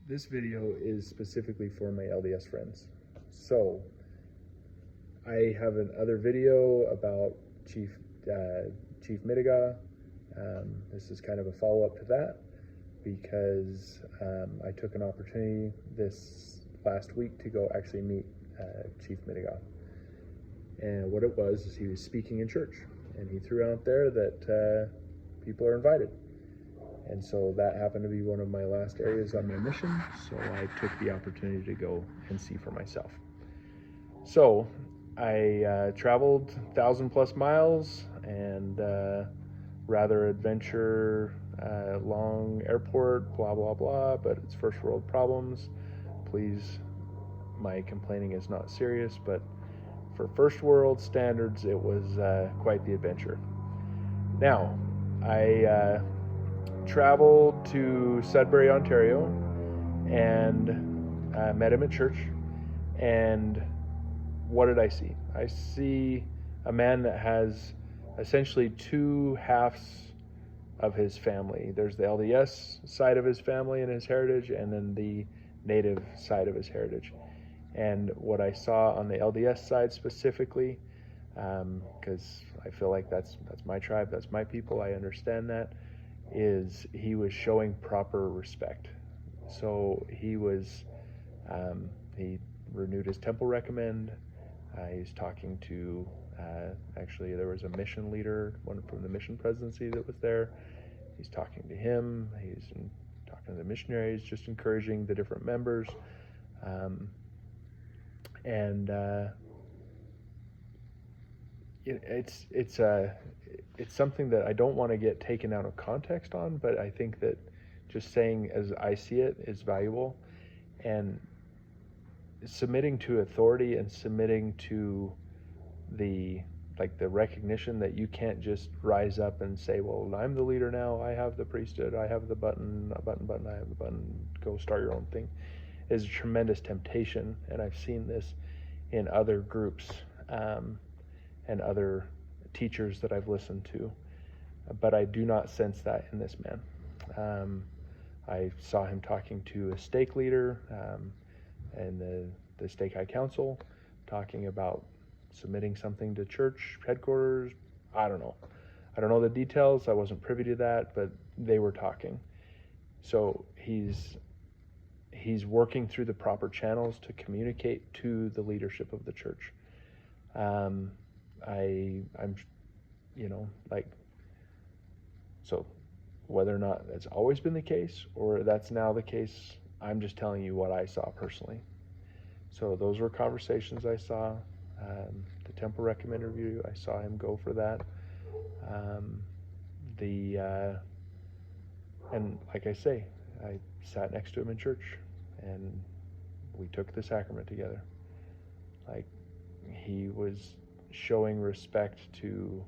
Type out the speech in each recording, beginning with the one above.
This video is specifically for my LDS friends. So I have another video about Chief Midegah. This is kind of a follow-up to that because I took an opportunity this last week to go actually meet Chief Midegah. And what it was is he was speaking in church, and he threw out there that people are invited. And so that happened to be one of my last areas on my mission, so I took the opportunity to go and see for myself. So I traveled 1,000+ miles and rather adventure, long airport, blah, blah, blah, but it's first world problems. Please, my complaining is not serious, but for first world standards, it was quite the adventure. Now, I traveled to Sudbury, Ontario, and met him at church. And what did I see? I see a man that has essentially two halves of his family. There's the LDS side of his family and his heritage, and then the native side of his heritage. And what I saw on the LDS side specifically, because I feel like that's my tribe, that's my people, I understand that, is he was showing proper respect. So he was, he renewed his temple recommend. He's talking to, actually there was a mission leader, one from the mission presidency that was there. He's talking to him. He's talking to the missionaries, just encouraging the different members. It's something that I don't want to get taken out of context on, but I think that just saying as I see it is valuable, and submitting to authority and submitting to the recognition that you can't just rise up and say, well, I'm the leader now, I have the priesthood, I have the button, I have the button, go start your own thing, is a tremendous temptation. And I've seen this in other groups and other teachers that I've listened to, but I do not sense that in this man. I saw him talking to a stake leader and the Stake High Council, talking about submitting something to church headquarters. I don't know the details. I wasn't privy to that, but they were talking. So he's working through the proper channels to communicate to the leadership of the church. I'm so whether or not that's always been the case or that's now the case, I'm just telling you what I saw personally. So those were conversations I saw. The temple recommend review, I saw him go for that. And like I say, I sat next to him in church and we took the sacrament together. Like, he was showing respect to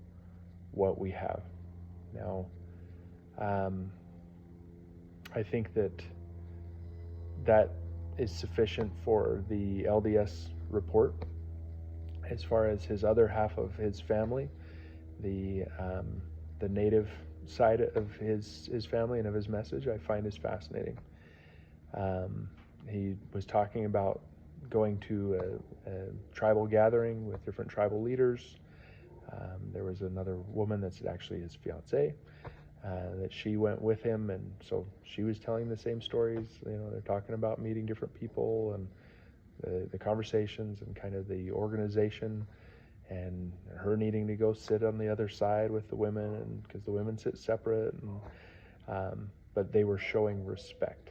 what we have. Now, I think that is sufficient for the LDS report. As far as his other half of his family, the native side of his family and of his message, I find is fascinating. He was talking about going to a tribal gathering with different tribal leaders. There was another woman that's actually his fiancée, that she went with him, and so she was telling the same stories. They're talking about meeting different people and the conversations and kind of the organization, and her needing to go sit on the other side with the women, and because the women sit separate, and but they were showing respect.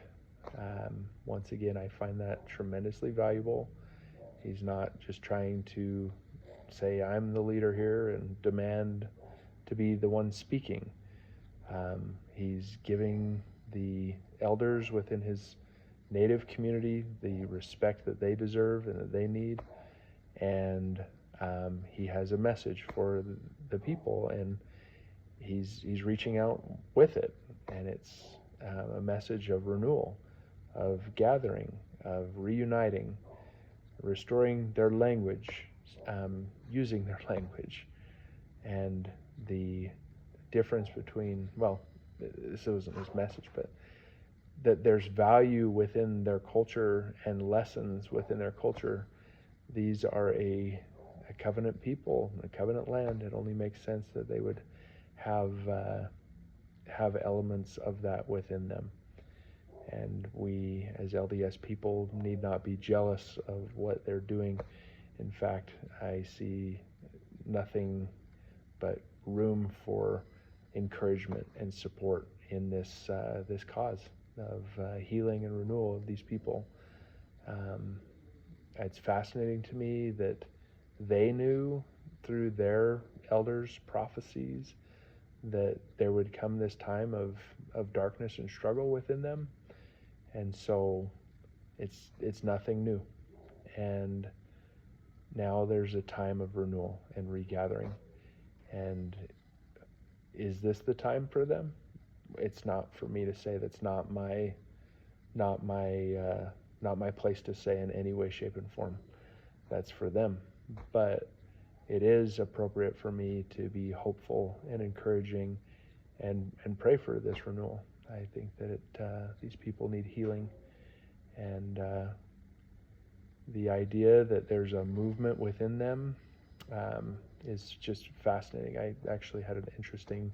Once again, I find that tremendously valuable. He's not just trying to say, I'm the leader here, and demand to be the one speaking. He's giving the elders within his native community the respect that they deserve and that they need. And he has a message for the people, and he's reaching out with it. And it's a message of renewal, of gathering, of reuniting, restoring their language, using their language. And the difference between, well, this wasn't his message, but that there's value within their culture and lessons within their culture. These are a covenant people, a covenant land. It only makes sense that they would have elements of that within them. And we, as LDS people, need not be jealous of what they're doing. In fact, I see nothing but room for encouragement and support in this cause of healing and renewal of these people. It's fascinating to me that they knew through their elders' prophecies that there would come this time of darkness and struggle within them. And so it's nothing new. And now there's a time of renewal and regathering. And is this the time for them? It's not for me to say. That's not my place to say in any way, shape, and form. That's for them. But it is appropriate for me to be hopeful and encouraging and pray for this renewal. I think that these people need healing. And the idea that there's a movement within them is just fascinating. I actually had an interesting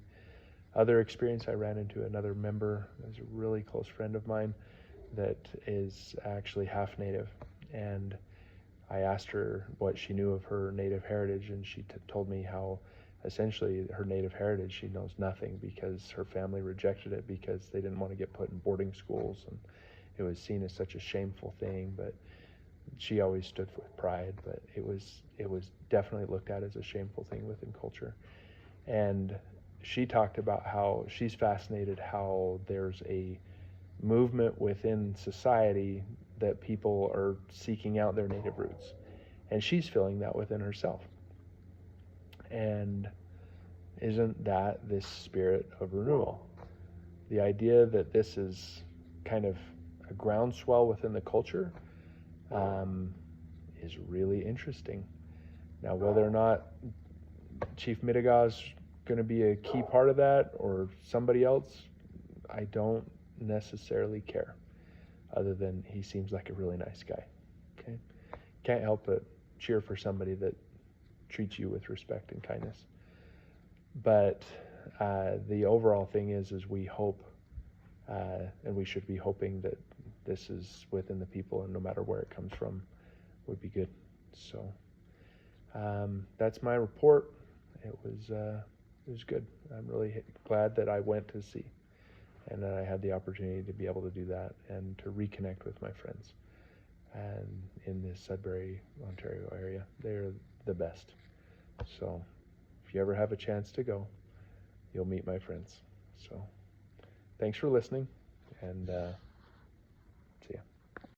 other experience. I ran into another member, who's a really close friend of mine, that is actually half Native. And I asked her what she knew of her Native heritage, and she told me how essentially her Native heritage, she knows nothing because her family rejected it because they didn't want to get put in boarding schools, and it was seen as such a shameful thing. But she always stood with pride, but it was definitely looked at as a shameful thing within culture. And she talked about how she's fascinated how there's a movement within society that people are seeking out their Native roots. And she's feeling that within herself. And isn't that this spirit of renewal? The idea that this is kind of a groundswell within the culture is really interesting. Now, whether or not Chief Midegah is going to be a key part of that or somebody else, I don't necessarily care, other than he seems like a really nice guy. Okay, can't help but cheer for somebody that treats you with respect and kindness. But the overall thing is we hope, and we should be hoping that this is within the people, and no matter where it comes from, would be good. So that's my report. It was good. I'm really glad that I went to see, and that I had the opportunity to be able to do that and to reconnect with my friends. And in this Sudbury, Ontario area, they're the best. So if you ever have a chance to go, you'll meet my friends. So thanks for listening, and